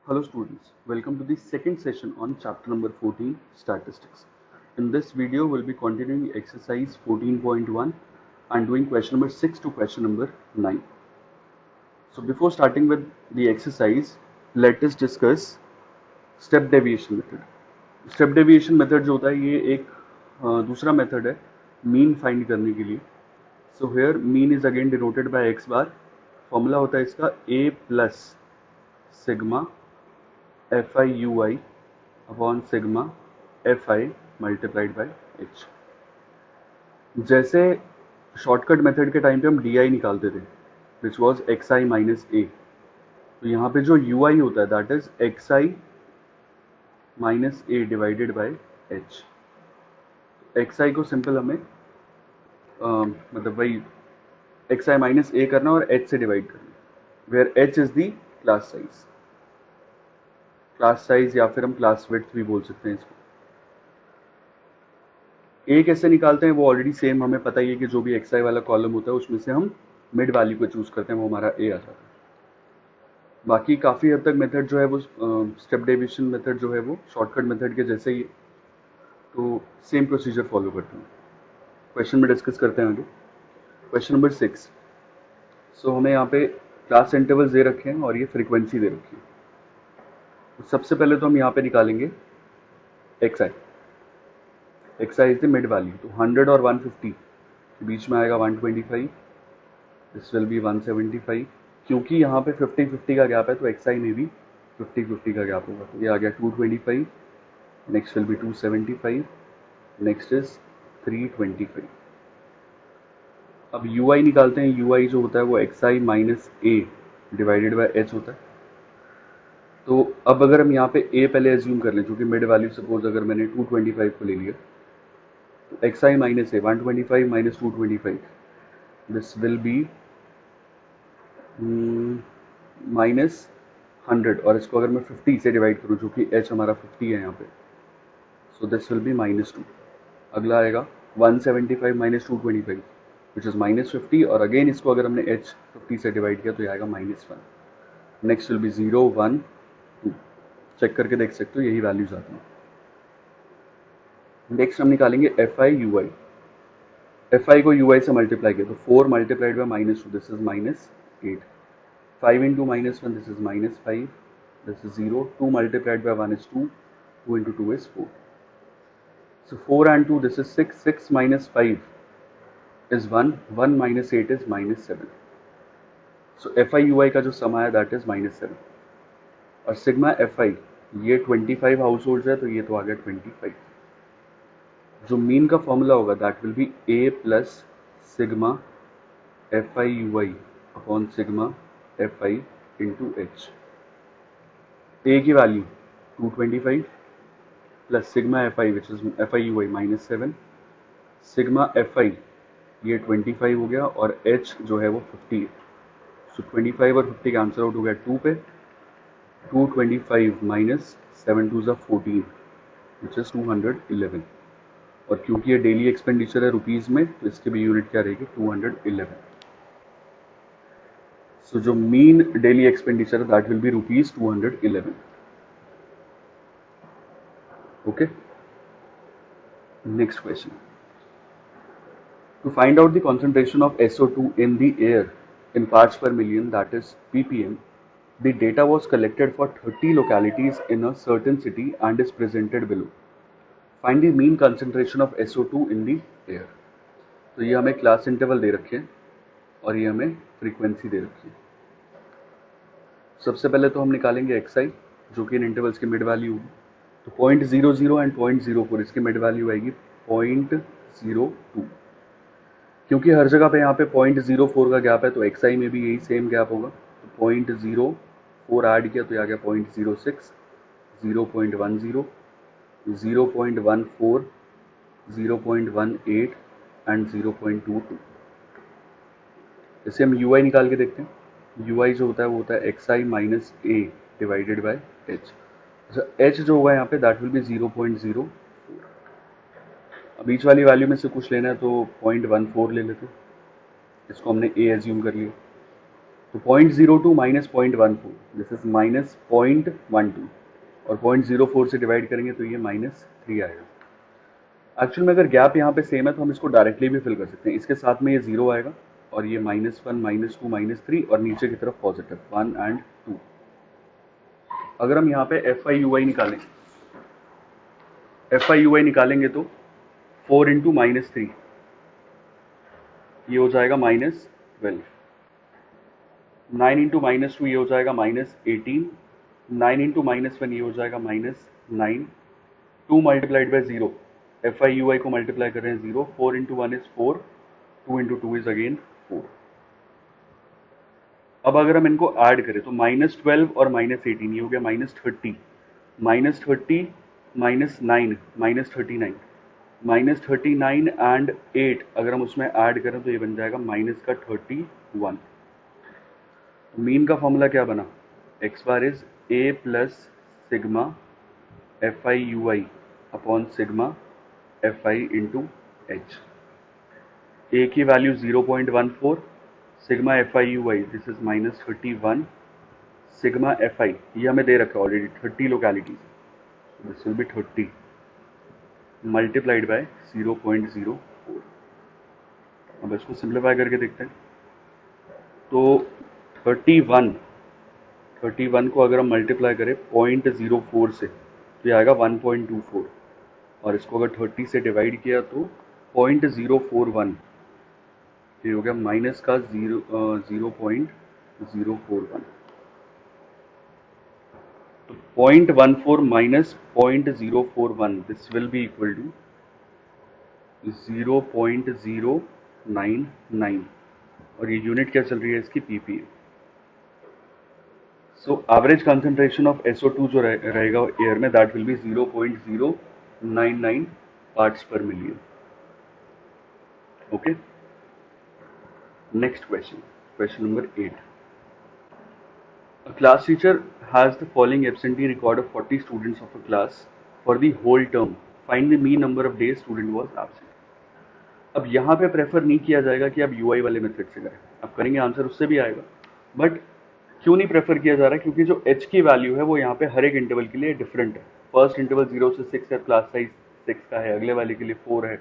Hello students, welcome to the second session on chapter number 14, Statistics. In this video, we'll be continuing exercise 14.1 and doing question number 6 to question number 9. So before starting with the exercise, let us discuss step deviation method. Step deviation method जो होता है ये एक दूसरा method है mean find करने के लिए. So here mean is again denoted by x bar. Formula होता है इसका a plus sigma fi ui upon sigma fi multiplied by h. जैसे शॉर्टकट मेथड के टाइम पे हम di निकालते थे which was xi minus a, तो यहाँ पे जो ui होता है that is xi minus a divided by h. xi को सिंपल हमें मतलब वही xi माइनस a करना और h से डिवाइड करना, where h is the class size. Class size या फिर हम क्लास विड्थ भी बोल सकते हैं इसको. ए कैसे निकालते हैं वो ऑलरेडी सेम हमें पता ही है कि जो भी एक्स आई वाला कॉलम होता है उसमें से हम मिड वैल्यू को चूज करते हैं, वो हमारा ए आ जाता है. बाकी काफ़ी हद तक मेथड जो है वो स्टेप डेविएशन मेथड जो है वो शॉर्टकट मेथड के जैसे ही है, तो सेम प्रोसीजर फॉलो करते हैं. क्वेश्चन में डिस्कस करते हैं आगे. Question number 6. सो हमें यहाँ पे क्लास इंटरवल्स दे रखे हैं और ये फ्रीक्वेंसी दे रखी है. तो सबसे पहले तो हम यहाँ पे निकालेंगे x I. X I is the mid value, तो 100 और 150 के बीच में आएगा 125. This will B 175. क्योंकि यहाँ पे 50-50 का गैप है तो एक्स आई में भी 50-50 का गैप होगा, तो ये आ गया 225. Next will B 275. Next is 325. अब यू आई निकालते हैं. यू आई जो होता है वो x I minus A divided by H होता है. तो अब अगर हम यहाँ पे a पहले एज्यूम कर लें, चूंकि मिड वैल्यू सपोज अगर मैंने 225 को ले लिया, तो x I minus A 125 minus 225, this will B minus 100, और इसको अगर मैं 50 से डिवाइड करूँ, जो कि h हमारा 50 है यहाँ पे, so this will B minus 2. अगला आएगा 175 माइनस 225 विच इज माइनस 50, और अगेन इसको अगर हमने h 50 से डिवाइड किया तो ये आएगा minus 1. Next will be 0 1 2. Check करके देख सकते हो यही वैल्यूज आती हैं. नेक्स्ट हम निकालेंगे F I U I. F I को यू आई से मल्टीप्लाई किया तो 4 multiplied by minus 2, this is minus 8. 5 into minus 1, this is minus 5, this is 0. 2 multiplied by 1 is 2, 2 into 2 is 4. So 4 and 2, this is 6. 6 minus 5 is 1. 1 minus 8 is minus 7. So F I U आई का जो सम आया that is minus 7. और sigma F I ये 25 house hold है, तो ये तो आ गया 25. जो मीन का फॉर्मूला होगा that will be A plus sigma F I U I upon sigma F I into H. A की value 225 plus sigma F I which is F I U I minus 7. Sigma F I ये 25 हो गया और H जो है वो 50 है. सो 25 और 50 का आंसर आउट हो गया 2 पे. 225 माइनस 7 2 14 विच इज 211. और क्योंकि ये डेली एक्सपेंडिचर है रुपीज में, तो इसकी भी यूनिट क्या रहेगी 211. सो जो मीन डेली एक्सपेंडिचर है that will be rupees 211. Okay. Next question. To find out the concentration of SO2 in the air in parts per million, that is ppm, the data was collected for 30 localities in a certain city and is presented below. Find the mean concentration of SO2 in the air. तो ये हमें class interval दे रखे हैं और ये हमें frequency दे रखी है. सबसे पहले तो हम निकालेंगे एक्स आई जो कि इन इंटरवल्स की मिड वैल्यू होगी. तो 0.00 एंड 0.04 इसकी मिड वैल्यू आएगी 0.02. क्योंकि हर जगह पे यहाँ पे 0.04 का गैप है तो एक्स आई में भी यही सेम गैप होगा. तो 0.04 ऐड किया तो ये आ गया 0.06, 0.10, 0.14, 0.18 एंड 0.22. इसे हम यू आई निकाल के देखते हैं. यू आई जो होता है वो होता है x I minus A divided by H. H जो होगा यहाँ पे दैट विल बी 0.04. अब बीच वाली वैल्यू में से कुछ लेना है तो 0.14 ले लेते हैं. इसको हमने ए एज्यूम कर लिया. तो 0.02 माइनस 0.14, दिस इज माइनस 0.12, और 0.04 से डिवाइड करेंगे तो ये -3 आएगा। एक्चुअल में अगर गैप यहाँ पे सेम है तो हम इसको डायरेक्टली भी फिल कर सकते हैं, इसके साथ में ये 0 आएगा और ये -1 -2 -3 और नीचे की तरफ पॉजिटिव 1 एंड 2। अगर हम यहाँ पे FI UI निकालेंगे तो 4 इंटू -3 ये हो जाएगा -12, 9 इंटू -2 ये हो जाएगा -18, 9 इंटू -1 ये हो जाएगा -9, 2 मल्टीप्लाइड बाई 0, FI UI को मल्टीप्लाई कर रहे हैं 0, 4 into 1 is 4, 2 into 2 is again 4। अब अगर हम इनको ऐड करें तो -12 और -18 ये हो गया -30, -30 -9 -39, -39 एंड 8 अगर हम उसमें ऐड करें तो ये बन जाएगा -31। मीन का फॉर्मूला क्या बना, X bar is A plus sigma FI UI upon sigma FI into H. A की value 0.14, sigma FI UI this is -31, sigma FI ये हमें दे रखा है already 30 localities, this will be 30 multiplied by 0.04। अब इसको सिंप्लीफाई करके देखते हैं तो 31 को अगर हम मल्टीप्लाई करें 0.04 से तो ये आएगा 1.24, और इसको अगर 30 से डिवाइड किया तो 0.041, ये हो गया माइनस का 0.041। तो 0.14 minus 0.041 this will be equal to 0.099, और ये यूनिट क्या चल रही है इसकी, PPA। So average concentration of SO2 जो रहेगा एयर में दैट विल बी 0.099 पार्ट्स पर million. Okay, next question number 8। A class teacher has the following absentee record of 40 students of a class for the whole term. Find the mean number of days student was absent. अब यहाँ पे prefer नहीं किया जाएगा कि आप UI वाले method से करें, आप करेंगे आंसर उससे भी आएगा, बट क्यों नहीं प्रेफर किया जा रहा है, क्योंकि जो H की वैल्यू है वो यहाँ पे हर एक इंटरवल के लिए डिफरेंट है। फर्स्ट इंटरवल 0 से 6 है, क्लास साइज 6 का है, अगले वाले के लिए 4 है,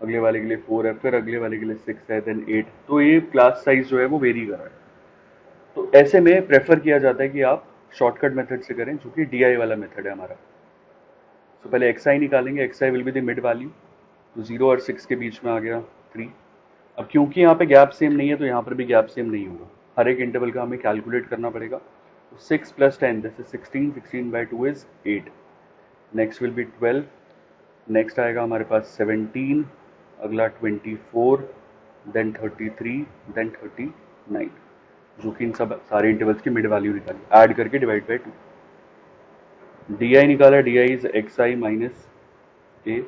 अगले वाले के लिए 4 है, फिर अगले वाले के लिए 6 है, देन 8, तो ये क्लास साइज जो है वो वेरी कर रहा है। तो ऐसे में प्रेफर किया जाता है कि आप शॉर्टकट मेथड से करें, जो कि DI वाला मेथड है हमारा। तो पहले XI निकालेंगे, XI will be the mid value, तो 0 और 6 के बीच में आ गया 3। अब क्योंकि यहाँ पे गैप सेम नहीं है तो यहाँ पर भी गैप सेम नहीं होगा, हर एक इंटरवल का हमें कैलकुलेट करना पड़ेगा। तो 6 plus 10 this is 16, 16 by 2 is 8, next will B 12, next आएगा हमारे पास 17, अगला 24, देन 33, देन 39, जो कि इन सब सारे इंटरवल्स की मिड वैल्यू निकाली, ऐड करके डिवाइड बाई 2। DI निकाला, DI इज XI माइनस ए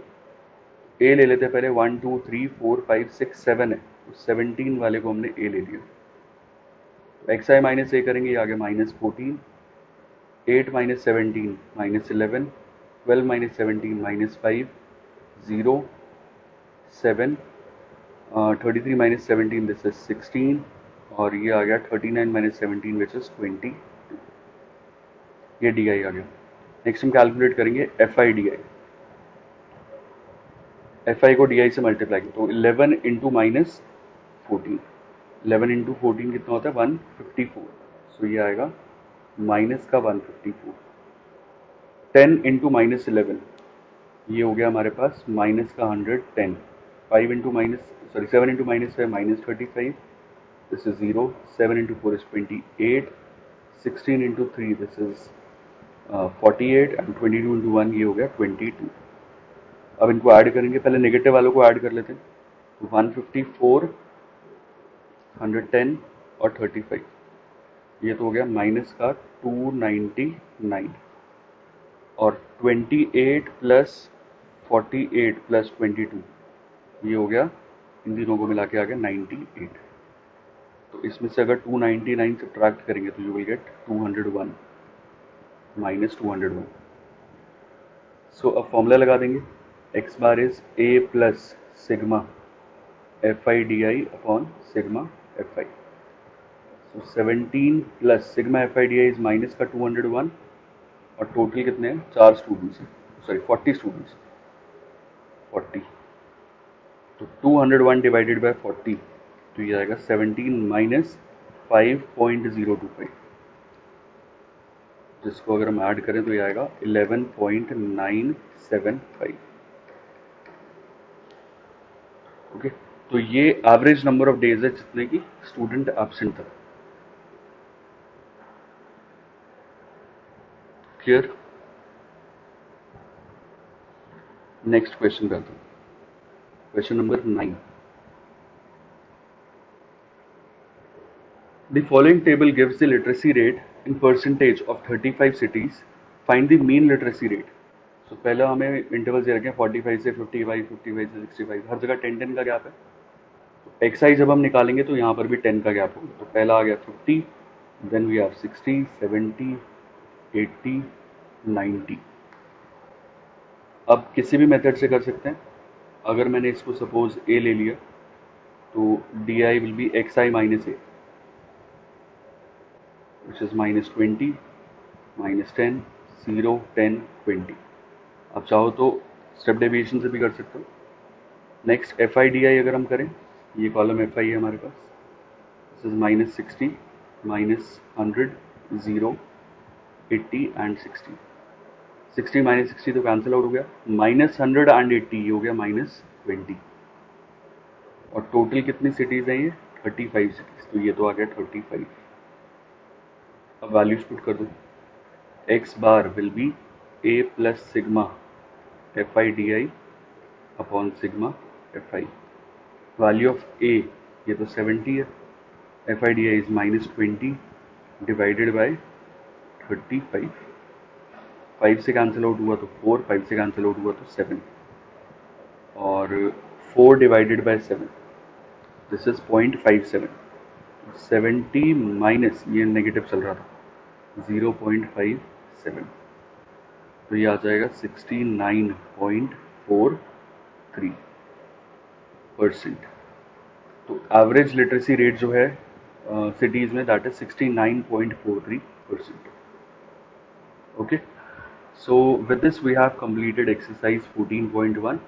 ले लेते हैं पहले, 1 2 3 4 5 6 7 है, तो 17 वाले को हमने ए ले लिया। XI माइनस ए करेंगे, ये आ गया -14, 8 minus 17 -11, 12 minus 17 -5, 0 7, 33 minus 17 this is 16, और ये आ गया 39 माइनस 17 विच इज 22, ये DI आ गया। नेक्स्ट हम कैलकुलेट करेंगे FI को DI से मल्टीप्लाई किया तो 11 इंटू -14, 11 इंटू 14 कितना होता है 154, सो ये आएगा माइनस का 154। 10 इंटू -11 ये हो गया हमारे पास माइनस का 110, 7 into -5 -35, this is 0, 7 into 4 is 28, 16 into 3 this is 48, and 22 into 1 ये हो गया 22। अब इनको ऐड करेंगे, पहले नेगेटिव वालों को ऐड कर लेते हैं, 154, 110 और 35, ये तो हो गया माइनस का 299, और 28 प्लस 48 प्लस 22 ये हो गया, इन तीनों को मिला के आ गया 98। तो इसमें से अगर 299 सब्ट्रैक्ट करेंगे तो यू विल गेट 201 माइनस 201। सो अब फॉर्मूला लगा देंगे, x bar is A plus sigma FI DI upon sigma FI। So 17 plus sigma F I D I is minus का 201 और टोटल कितने हैं 4 स्टूडेंट्स हैं, सॉरी 40 स्टूडेंट्स, 40 तो 201 डिवाइडेड बाय 40 तो ये आएगा 17 माइनस 5.025, जिसको अगर हम ऐड करें तो ये आएगा 11.975। ओके, तो ये एवरेज नंबर ऑफ डेज है जितने की स्टूडेंट एब्सेंट था। क्लियर? नेक्स्ट क्वेश्चन करते हैं, question number 9। The following table gives the literacy rate in percentage of 35 cities. Find the mean literacy rate. So पहला हमें इंटरवल दे रखे हैं 45 से 55, 55 से 65, हर जगह 10-10 का गैप है। तो एक्सआई जब हम निकालेंगे तो यहाँ पर भी 10 का गैप होगा। तो पहला आ गया 50, देन वी हैव 60, 70, 80, 90। अब किसी भी मेथड से कर सकते हैं। अगर मैंने इसको सपोज ए ले लिया तो D I will be x I minus A, which is minus 20, minus 10, 0, 10, 20। आप चाहो तो स्टेप डेविएशन से भी कर सकते हो। Next F I D I अगर हम करें, ये कॉलम एफ आई है हमारे पास, this is minus 60, minus 100, 0, 80 and 60। 60 minus 60 तो कैंसिल आउट हो गया, माइनस 100 एंड 80 ये हो गया माइनस 20। और टोटल कितनी सिटीज़ हैं ये 35 सिटीज़, तो ये तो आ गया 35। अब वैल्यूज पुट कर दो, X bar will be A plus sigma F I D I upon sigma F I. Value of A ये तो 70 है, F I D I is minus 20 divided by 35। 5 से कैंसिल आउट हुआ तो 4, 5 से कैंसिल आउट हुआ तो 7, और 4 divided by 7 this is 0.57। 70 minus ये नेगेटिव चल रहा था 0.57, तो ये आ जाएगा 69.43%। तो एवरेज लिटरेसी रेट जो है सिटीज में that is 69.43%। Okay, so with this we have completed exercise 14.1.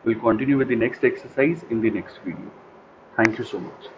We'll continue with the next exercise in the next video. Thank you so much.